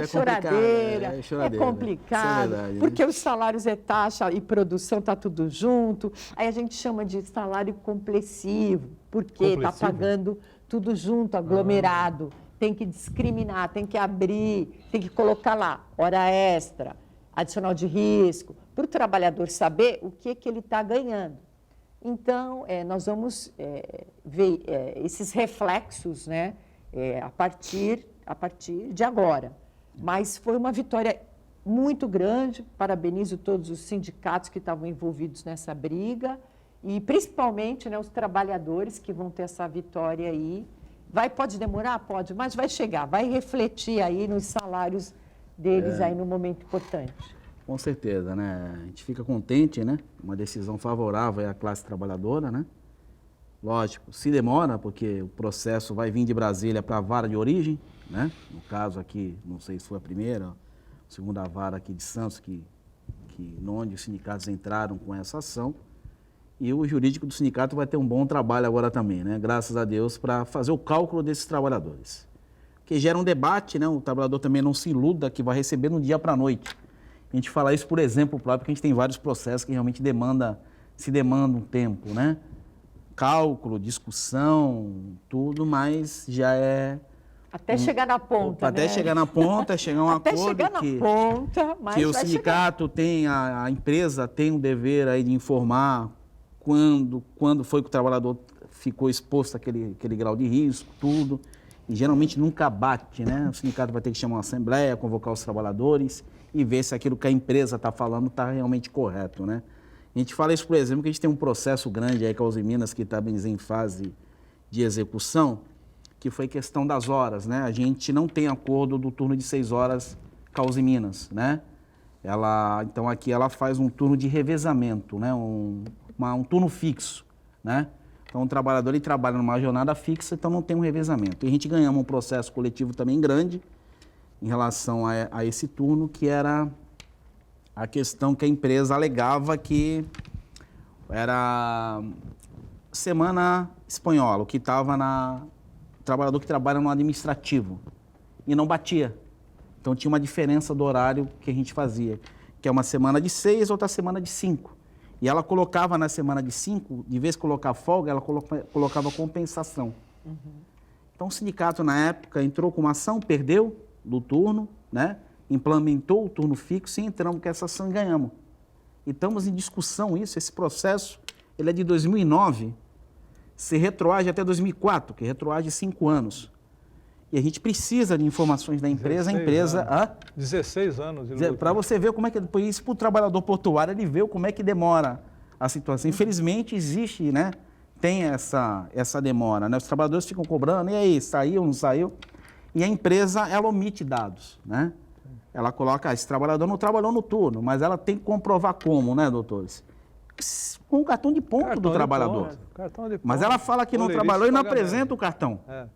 choradeira, é complicado, isso é verdade, porque os salários é taxa e produção, está tudo junto, aí a gente chama de salário complessivo, porque está pagando tudo junto, aglomerado. Tem que discriminar, tem que abrir, tem que colocar lá, hora extra, adicional de risco, para o trabalhador saber o que ele está ganhando. Então, nós vamos ver esses reflexos, né, a partir de agora. Mas foi uma vitória muito grande, parabenizo todos os sindicatos que estavam envolvidos nessa briga e principalmente, né, os trabalhadores que vão ter essa vitória aí. Pode demorar? Pode, mas vai chegar, vai refletir aí nos salários deles aí no momento importante. Com certeza, né? A gente fica contente, né? Uma decisão favorável à classe trabalhadora, né? Lógico, se demora, porque o processo vai vir de Brasília para a vara de origem, né? No caso aqui, não sei se foi a primeira, a segunda vara aqui de Santos, onde os sindicatos entraram com essa ação. E o jurídico do sindicato vai ter um bom trabalho agora também, né? Graças a Deus, para fazer o cálculo desses trabalhadores. Que gera um debate, né? O trabalhador também não se iluda que vai receber no dia para a noite. A gente fala isso por exemplo próprio, porque a gente tem vários processos que realmente se demandam um tempo, né? Cálculo, discussão, tudo, mas já é... Até chegar na ponta, Até chegar na ponta, chegar a um até acordo chegar na ponta, mas que o sindicato tem, a empresa tem um dever aí de informar quando foi que o trabalhador ficou exposto àquele grau de risco, tudo. E geralmente nunca bate, né? O sindicato vai ter que chamar uma assembleia, convocar os trabalhadores e ver se aquilo que a empresa está falando está realmente correto, né? A gente fala isso, por exemplo, que a gente tem um processo grande aí com a Uzi Minas que está em fase de execução, que foi questão das horas, né? A gente não tem acordo do turno de 6 horas com a Uzi Minas, né? Então aqui ela faz um turno de revezamento, né? Um turno fixo, né? Então o trabalhador ele trabalha numa jornada fixa, então não tem um revezamento. E a gente ganhamos um processo coletivo também grande em relação a esse turno, que era a questão que a empresa alegava que era semana espanhola, o que estava trabalhador que trabalha no administrativo, e não batia. Então tinha uma diferença do horário que a gente fazia, que é uma semana de 6, outra semana de 5. E ela colocava na semana de 5, de vez de colocar folga, ela colocava compensação. Uhum. Então o sindicato na época entrou com uma ação, perdeu do turno, né? Implementou o turno fixo e entramos com essa ação e ganhamos. E estamos em discussão isso, esse processo, ele é de 2009, se retroage até 2004, que retroage 5 anos. E a gente precisa de informações da empresa, 16 anos. Para você ver como é que, isso para o trabalhador portuário, ele vê como é que demora a situação. Infelizmente existe, né? Tem essa demora, né? Os trabalhadores ficam cobrando, e aí, saiu, não saiu? E a empresa, ela omite dados, né? Ela coloca, esse trabalhador não trabalhou no turno, mas ela tem que comprovar como, né, doutores? Com o cartão de ponto do trabalhador. Cartão de ponto. Mas ela fala que não trabalhou e não apresenta o cartão. É.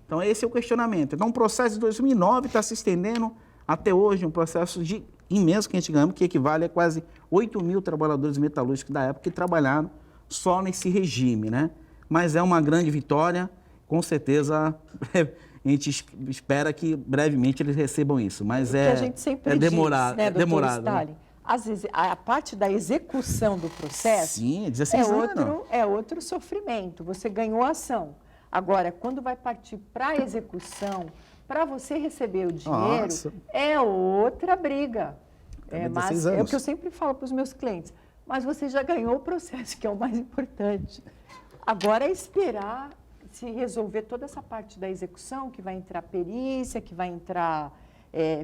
Então, esse é o questionamento. Então, o processo de 2009 está se estendendo até hoje, um processo imenso que a gente ganhamos, que equivale a quase 8 mil trabalhadores metalúrgicos da época que trabalharam só nesse regime, né? Mas é uma grande vitória, com certeza a gente espera que brevemente eles recebam isso, mas a gente sempre demorado, diz, né, doutor demorado. Stalin? Às vezes, a parte da execução do processo Sim, 16 anos. É outro sofrimento. Você ganhou a ação. Agora, quando vai partir para a execução, para você receber o dinheiro, é outra briga. Mas é o que eu sempre falo para os meus clientes. Mas você já ganhou o processo, que é o mais importante. Agora é esperar se resolver toda essa parte da execução, que vai entrar perícia, que vai entrar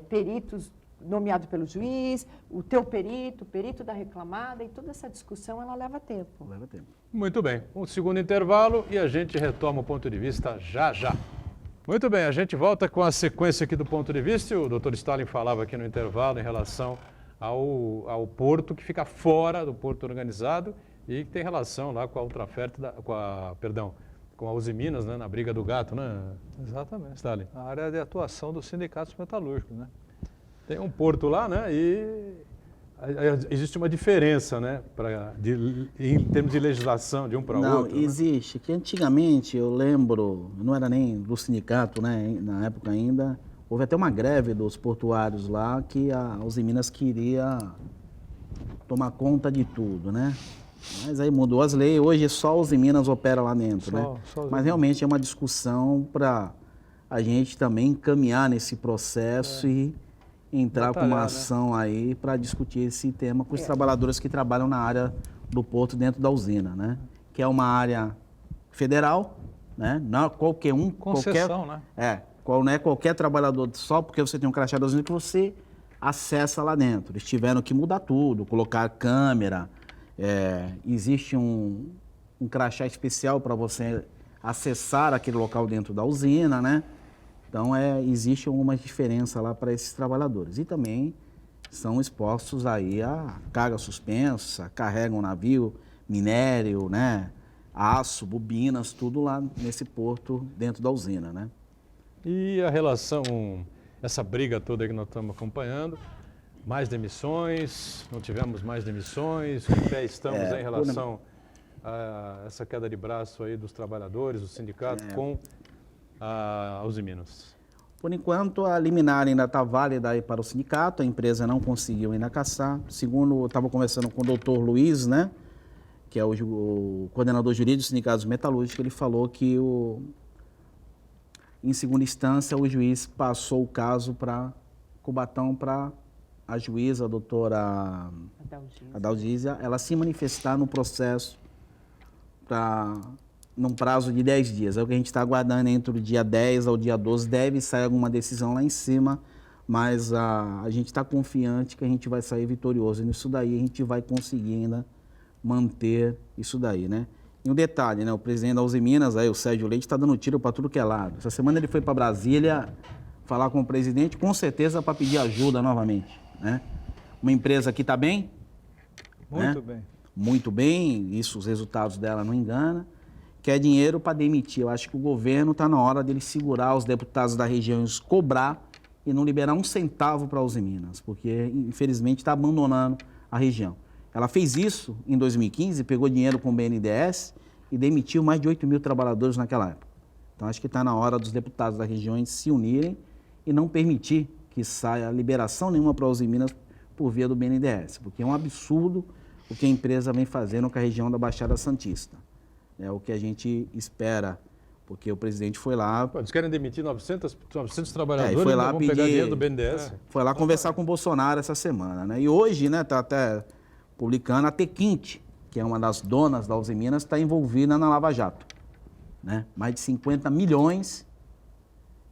peritos nomeado pelo juiz, o teu perito, o perito da reclamada, e toda essa discussão, ela leva tempo. Leva tempo. Muito bem, um segundo intervalo e a gente retoma o ponto de vista já já. Muito bem, a gente volta com a sequência aqui do ponto de vista. O doutor Stalin falava aqui no intervalo em relação ao porto que fica fora do porto organizado e que tem relação lá com a Ultraferta, com a Uzi Minas, né, na briga do gato, né? Exatamente. Stalin. A área de atuação dos sindicatos metalúrgicos, né? Tem um porto lá, né? E existe uma diferença, né? Em termos de legislação de um para o outro. Não, existe. Né? Que antigamente, eu lembro, não era nem do sindicato, né? Na época ainda, houve até uma greve dos portuários lá que a Uzi Minas queria tomar conta de tudo, né? Mas aí mudou as leis, hoje só a Uzi Minas opera lá dentro, né? Mas realmente é uma discussão para a gente também caminhar nesse processo e entrar com uma ação, né, aí para discutir esse tema com os trabalhadores que trabalham na área do porto dentro da usina, né? Que é uma área federal, né? Não qualquer um, concessão, né? Não é qualquer trabalhador, só porque você tem um crachá da usina que você acessa lá dentro. Eles tiveram que mudar tudo, colocar câmera, existe um crachá especial para você acessar aquele local dentro da usina, né? Então, existe alguma diferença lá para esses trabalhadores. E também são expostos aí a carga suspensa, carregam navio, minério, né? Aço, bobinas, tudo lá nesse porto dentro da usina, né? E a relação, essa briga toda que nós estamos acompanhando, mais demissões, não tivemos mais demissões, que pé estamos em relação a essa queda de braço aí dos trabalhadores, do sindicato com a Uzi Minas? Por enquanto, a liminar ainda está válida aí para o sindicato, a empresa não conseguiu ainda caçar. Segundo, eu estava conversando com o doutor Luiz, né, que é o coordenador jurídico dos sindicatos metalúrgicos, ele falou que, em segunda instância, o juiz passou o caso para Cubatão para a juíza, a doutora Adalgísia, ela se manifestar no processo num prazo de 10 dias. É o que a gente está aguardando entre o dia 10 ao dia 12. Deve sair alguma decisão lá em cima, mas a gente está confiante que a gente vai sair vitorioso nisso daí. A gente vai conseguir ainda manter isso daí, né? E um detalhe, né? O presidente da Uzi Minas, aí, o Sérgio Leite, está dando tiro para tudo que é lado. Essa semana ele foi para Brasília falar com o presidente, com certeza para pedir ajuda novamente, né? Uma empresa que está bem. Muito, né? bem. Muito bem, isso, os resultados dela não enganam. Quer dinheiro para demitir. Eu acho que o governo está na hora dele segurar os deputados da região, cobrar e não liberar um centavo para a Uzi Minas, porque, infelizmente, está abandonando a região. Ela fez isso em 2015, pegou dinheiro com o BNDES e demitiu mais de 8 mil trabalhadores naquela época. Então, acho que está na hora dos deputados da região se unirem e não permitir que saia liberação nenhuma para a Uzi Minas por via do BNDES, porque é um absurdo o que a empresa vem fazendo com a região da Baixada Santista. É o que a gente espera, porque o presidente foi lá... Pô, eles querem demitir 900 trabalhadores, foi lá vão pedir, pegar dinheiro do BNDES. Foi lá conversar com o Bolsonaro essa semana, né? E hoje, né, está até publicando a Tequinte, que é uma das donas da Uzi Minas, está envolvida na Lava Jato. Né? Mais de 50 milhões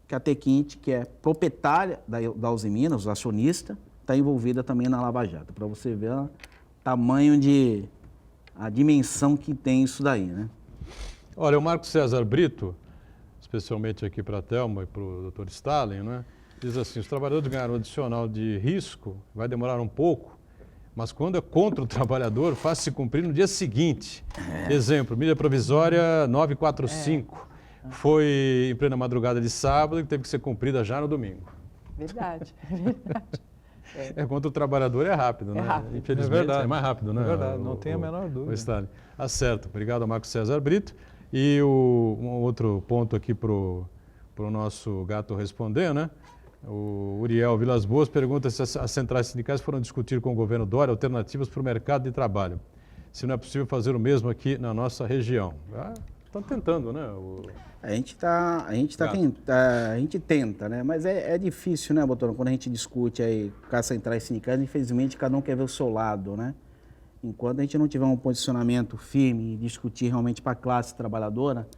que a Tequinte, que é proprietária da Uzi Minas, o acionista, está envolvida também na Lava Jato. Para você ver o tamanho a dimensão que tem isso daí, né? Olha, o Marco César Brito, especialmente aqui para a Thelma e para o Dr. Stalin, né, diz assim, os trabalhadores ganharam um adicional de risco, vai demorar um pouco, mas quando é contra o trabalhador, faz-se cumprir no dia seguinte. Exemplo, medida provisória 945, foi em plena madrugada de sábado e teve que ser cumprida já no domingo. Verdade, verdade. Contra o trabalhador é rápido, né? É rápido. Infelizmente É verdade. é mais rápido, né? É verdade, não tem a menor dúvida. O Stalin. Acerto. Obrigado ao Marco César Brito. E um outro ponto aqui para o nosso gato responder, né? O Uriel Vilas Boas pergunta se as centrais sindicais foram discutir com o governo Dória alternativas para o mercado de trabalho. Se não é possível fazer o mesmo aqui na nossa região. Estão tentando, né? A gente tenta, né? Mas é difícil, né, Botorão? Quando a gente discute aí com as centrais sindicais, infelizmente cada um quer ver o seu lado, né? Enquanto a gente não tiver um posicionamento firme e discutir realmente para a classe trabalhadora,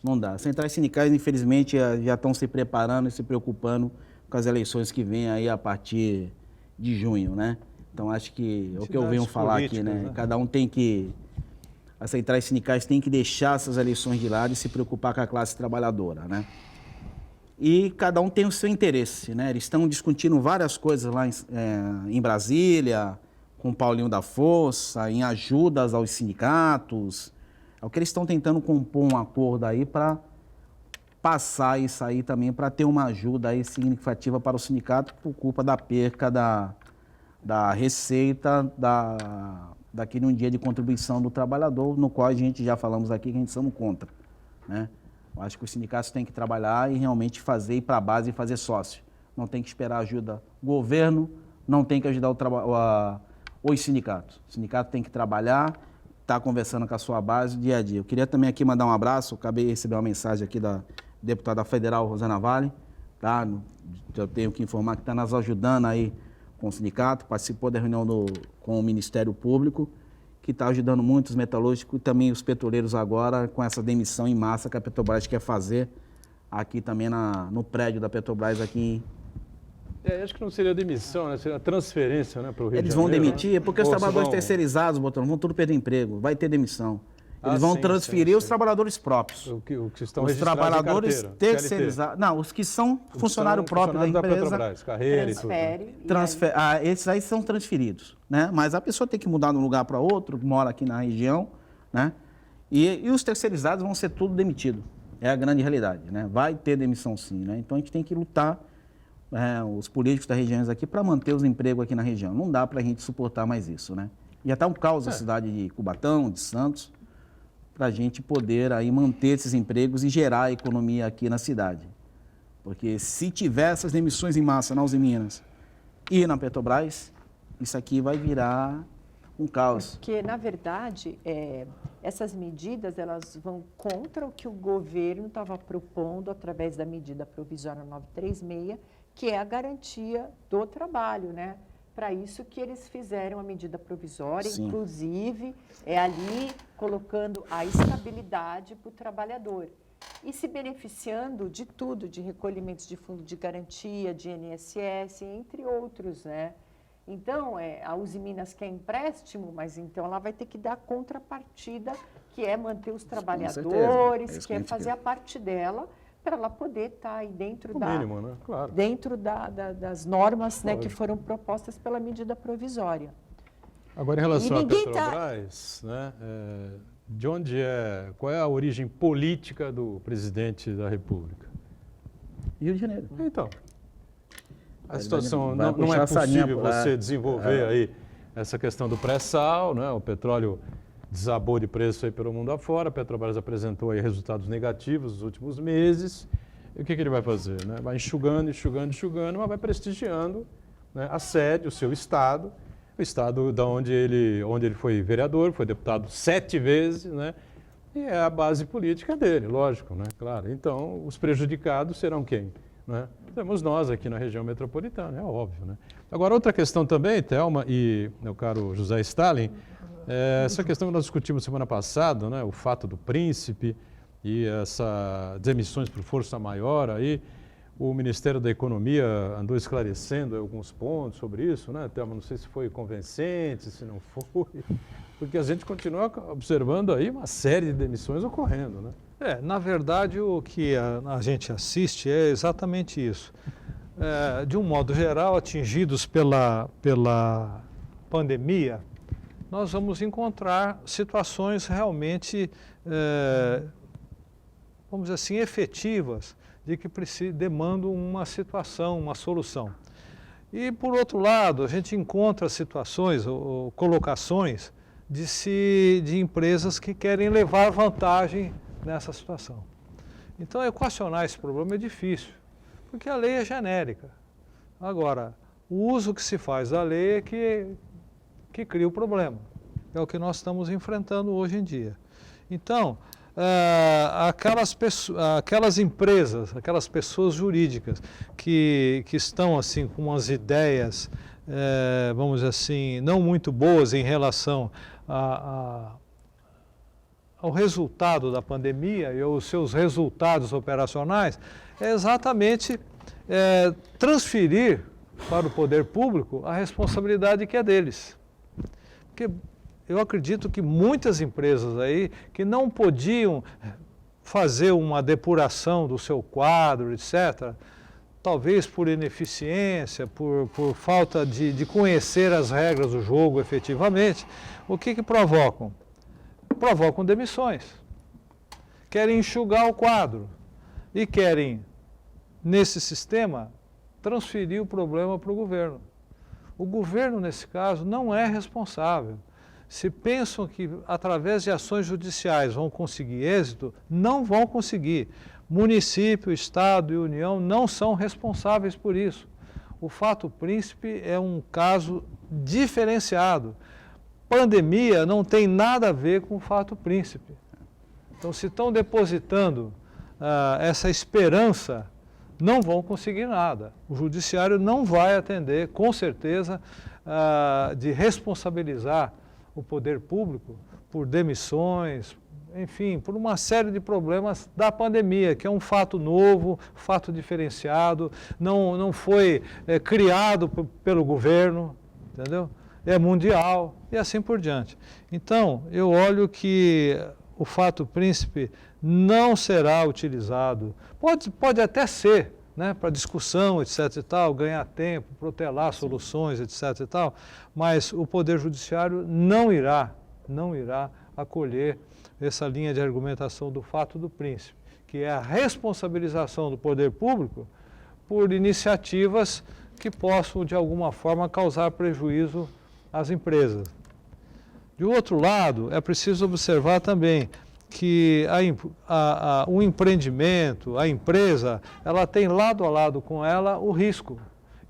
não dá. As centrais sindicais, infelizmente, já estão se preparando e se preocupando com as eleições que vêm aí a partir de junho, né? Então acho que é o que eu venho falar aqui, né? Cada um tem que... As centrais sindicais têm que deixar essas eleições de lado e se preocupar com a classe trabalhadora, né? E cada um tem o seu interesse, né? Eles estão discutindo várias coisas lá em Brasília, com o Paulinho da Força, em ajudas aos sindicatos. É o que eles estão tentando compor um acordo aí para passar isso aí também, para ter uma ajuda aí significativa para o sindicato por culpa da perca da receita daquele um dia de contribuição do trabalhador, no qual a gente já falamos aqui que a gente somos contra, né? Eu acho que os sindicatos têm que trabalhar e realmente ir para a base e fazer sócio. Não tem que esperar ajuda do governo, não tem que ajudar os sindicatos. O sindicato tem que trabalhar, estar conversando com a sua base dia a dia. Eu queria também aqui mandar um abraço, acabei de receber uma mensagem aqui da deputada federal Rosana Vale, tá? Eu tenho que informar que está nos ajudando aí com o sindicato, participou da reunião com o Ministério Público, que está ajudando muito os metalúrgicos e também os petroleiros agora com essa demissão em massa que a Petrobras quer fazer aqui também no prédio da Petrobras aqui. Acho que não seria demissão, né? Seria transferência, né, para o Rio Eles de vão Janeiro, demitir, né? porque os trabalhadores terceirizados, vão tudo perder emprego, vai ter demissão. Eles vão transferir os trabalhadores próprios. O que estão os trabalhadores terceirizados. Não, os que são funcionário próprio da empresa. Petrobras, carreira e tudo. Esses aí são transferidos, né? Mas a pessoa tem que mudar de um lugar para outro, mora aqui na região, né? E os terceirizados vão ser tudo demitidos. É a grande realidade, né? Vai ter demissão sim, né? Então a gente tem que lutar, os políticos das regiões aqui, para manter os empregos aqui na região. Não dá para a gente suportar mais isso, né? Já está um caos na cidade de Cubatão, de Santos, para a gente poder aí manter esses empregos e gerar a economia aqui na cidade. Porque se tiver essas demissões em massa na Uzi Minas e na Petrobras, isso aqui vai virar um caos. Porque, na verdade, essas medidas elas vão contra o que o governo estava propondo através da medida provisória 936, que é a garantia do trabalho, né? Para isso que eles fizeram a medida provisória, sim, inclusive ali colocando a estabilidade para o trabalhador e se beneficiando de tudo, de recolhimentos de fundo de garantia, de INSS, entre outros, né? Então, a Uzi Minas quer empréstimo, mas então ela vai ter que dar contrapartida, que é manter os trabalhadores, que é fazer a parte dela, para ela poder estar aí dentro mínimo, né? Claro, dentro das normas, né, que foram propostas pela medida provisória. Agora, em relação à Petrobras, né, qual é a origem política do presidente da República? Rio de Janeiro. Então, a situação não é possível você desenvolver aí essa questão do pré-sal, né? O petróleo desabou de preço aí pelo mundo afora, a Petrobras apresentou aí resultados negativos nos últimos meses. E o que ele vai fazer, né? Vai enxugando, mas vai prestigiando, né, a sede, o seu estado, o estado da onde ele foi vereador, foi deputado 7 vezes, né? E é a base política dele, lógico, né? Claro. Então, os prejudicados serão quem? Né? Temos nós aqui na região metropolitana, é óbvio, né? Agora, outra questão também, Thelma e meu caro José Stalin, Essa questão que nós discutimos semana passada, né, o fato do príncipe e essas demissões por força maior aí, o Ministério da Economia andou esclarecendo alguns pontos sobre isso, né, Thelma? Não sei se foi convincente, se não foi, porque a gente continua observando aí uma série de demissões ocorrendo, né? Na verdade, o que a gente assiste é exatamente isso. De um modo geral, atingidos pela pandemia, nós vamos encontrar situações realmente, vamos dizer assim, efetivas, de que demandam uma situação, uma solução. E, por outro lado, a gente encontra situações ou colocações de empresas que querem levar vantagem nessa situação. Então, equacionar esse problema é difícil, porque a lei é genérica. Agora, o uso que se faz da lei é que cria o problema. É o que nós estamos enfrentando hoje em dia. Então, aquelas empresas, aquelas pessoas jurídicas que estão assim com umas ideias, vamos dizer assim, não muito boas em relação ao resultado da pandemia e aos seus resultados operacionais, é exatamente transferir para o poder público a responsabilidade que é deles. Porque eu acredito que muitas empresas aí que não podiam fazer uma depuração do seu quadro, etc., talvez por ineficiência, por falta de conhecer as regras do jogo efetivamente, o que provocam? Provocam demissões. Querem enxugar o quadro e querem, nesse sistema, transferir o problema para o governo. O governo, nesse caso, não é responsável. Se pensam que, através de ações judiciais, vão conseguir êxito, não vão conseguir. Município, Estado e União não são responsáveis por isso. O fato príncipe é um caso diferenciado. Pandemia não tem nada a ver com o fato príncipe. Então, se estão depositando essa esperança, não vão conseguir nada. O judiciário não vai atender, com certeza, de responsabilizar o poder público por demissões, enfim, por uma série de problemas da pandemia, que é um fato novo, fato diferenciado, não foi criado pelo governo, entendeu? É mundial e assim por diante. Então, eu olho que o fato príncipe não será utilizado, pode até ser, né, para discussão, etc. e tal, ganhar tempo, protelar soluções, etc. e tal, mas o Poder Judiciário não irá acolher essa linha de argumentação do fato do príncipe, que é a responsabilização do poder público por iniciativas que possam, de alguma forma, causar prejuízo às empresas. De outro lado, é preciso observar também que o empreendimento, a empresa, ela tem lado a lado com ela o risco.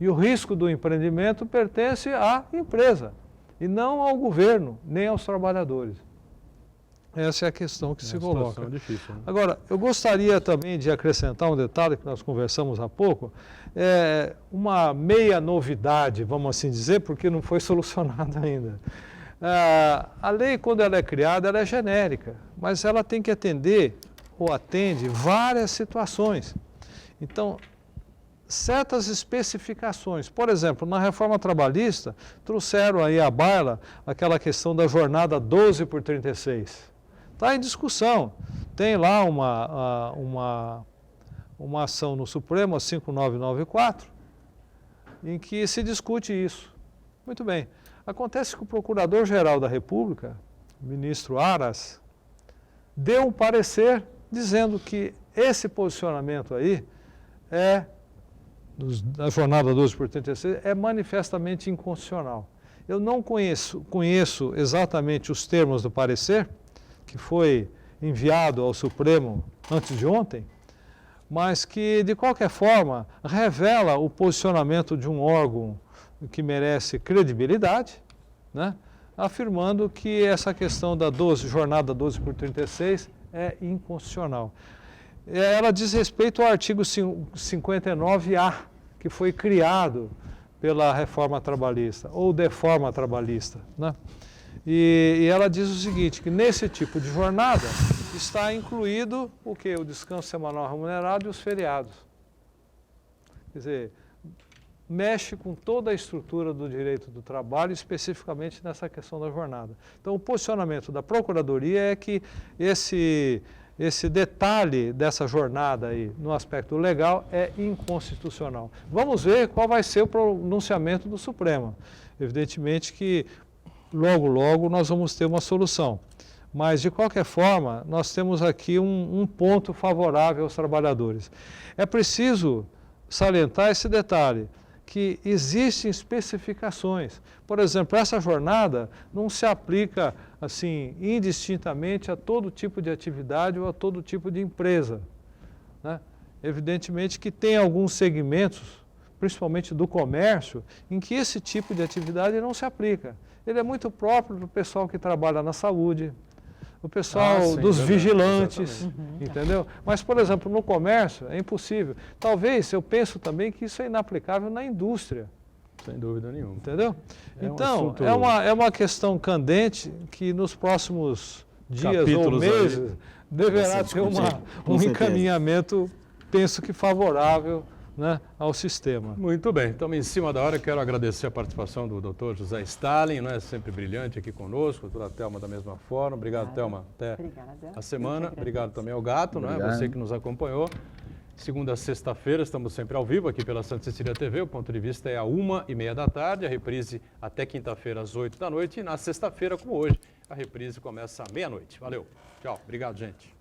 E o risco do empreendimento pertence à empresa, e não ao governo, nem aos trabalhadores. Essa é a questão que se coloca. Difícil, né? Agora, eu gostaria também de acrescentar um detalhe que nós conversamos há pouco, uma meia novidade, vamos assim dizer, porque não foi solucionada ainda. A lei, quando ela é criada, ela é genérica, mas ela tem que atender, ou atende, várias situações. Então, certas especificações, por exemplo, na reforma trabalhista, trouxeram aí à baila aquela questão da jornada 12 por 36. Está em discussão. Tem lá uma ação no Supremo, a 5994, em que se discute isso. Muito bem. Acontece que o Procurador-Geral da República, o ministro Aras, deu um parecer dizendo que esse posicionamento aí da jornada 12 por 36 é manifestamente inconstitucional. Eu não conheço exatamente os termos do parecer, que foi enviado ao Supremo antes de ontem, mas que, de qualquer forma, revela o posicionamento de um órgão que merece credibilidade, né? Afirmando que essa questão da jornada 12 por 36 é inconstitucional. Ela diz respeito ao artigo 59A, que foi criado pela reforma trabalhista, ou deforma trabalhista, né? E ela diz o seguinte, que nesse tipo de jornada está incluído o quê? O descanso semanal remunerado e os feriados. Quer dizer, mexe com toda a estrutura do direito do trabalho, especificamente nessa questão da jornada. Então, o posicionamento da Procuradoria é que esse detalhe dessa jornada aí, no aspecto legal, é inconstitucional. Vamos ver qual vai ser o pronunciamento do Supremo. Evidentemente que logo, logo nós vamos ter uma solução. Mas, de qualquer forma, nós temos aqui um ponto favorável aos trabalhadores. É preciso salientar esse detalhe, que existem especificações. Por exemplo, essa jornada não se aplica assim indistintamente a todo tipo de atividade ou a todo tipo de empresa, né? Evidentemente que tem alguns segmentos, principalmente do comércio, em que esse tipo de atividade não se aplica. Ele é muito próprio do pessoal que trabalha na saúde, o pessoal dos vigilantes, entendeu? Mas, por exemplo, no comércio é impossível. Talvez, eu penso também que isso é inaplicável na indústria. Sem dúvida nenhuma. Entendeu? Então, é uma questão candente que nos próximos dias ou meses deverá ter um encaminhamento, penso que favorável, né, ao sistema. Muito bem, estamos em cima da hora. Quero agradecer a participação do Dr. José Stalin, não é sempre brilhante aqui conosco, a doutora Thelma da mesma forma. Obrigado, Thelma. Até a semana. Obrigado também ao Gato, não é? Você que nos acompanhou. Segunda a sexta-feira, estamos sempre ao vivo aqui pela Santa Cecília TV. O ponto de vista é às 1h30 da tarde, a reprise até quinta-feira às 8 da noite. E na sexta-feira, como hoje, a reprise começa à meia-noite. Valeu, tchau, obrigado, gente.